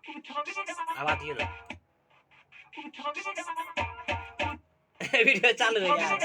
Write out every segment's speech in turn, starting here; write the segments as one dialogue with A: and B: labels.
A: आवाज दियो ना। वीडियो चालू है यार।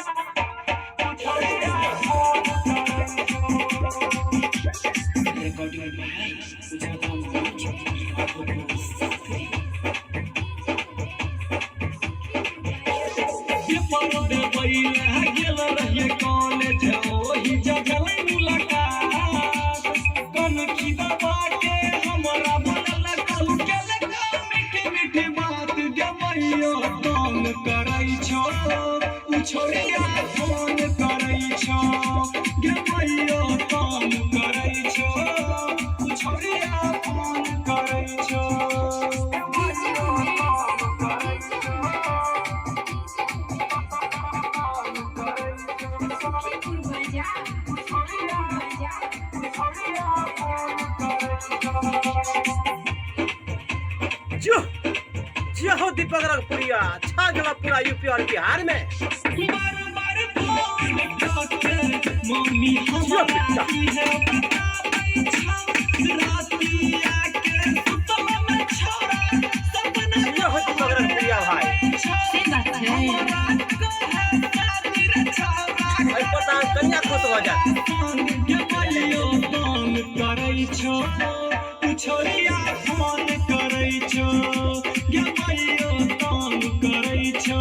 B: छोड़िया फोन करै छो गे मैया काम करै छो छोड़िया फोन करै छो
A: जो जो हो दीपक रंगपुरिया छा गया पूरा यूपी और बिहार में।
B: मम्मी
A: कन्या खुश हो जाए।
B: छोड़िया फोन करै छो गे मैया काम करै छो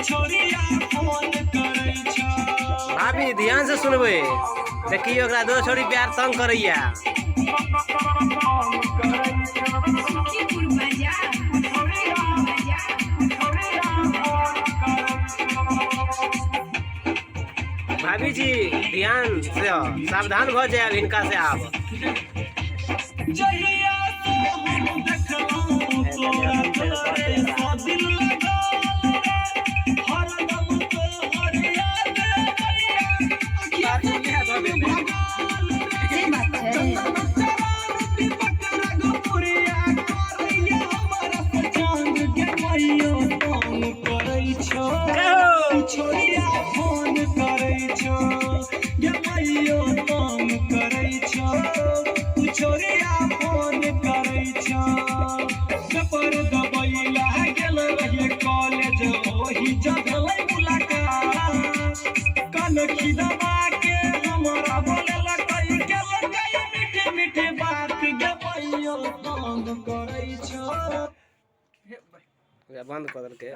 B: छोड़िया फोन करै छो।
A: भाभी ध्यान से सुनबे देखिए ओकरा दो छोड़ी प्यार तंग करैया। भाभी जी ध्यान से सावधान हो जाए इनका से आप।
B: छोड़िया फोन करै छो गे मैया काम करै छो छोड़िया फोन करै छो। पेपर दबैला गेल रहिए कॉलेज ओही जगलै मुलाकात कनखी दबा के हमरा बोलला कई गेल मीठे मीठे बात गे मैया काम करै छो।
A: बंद कर के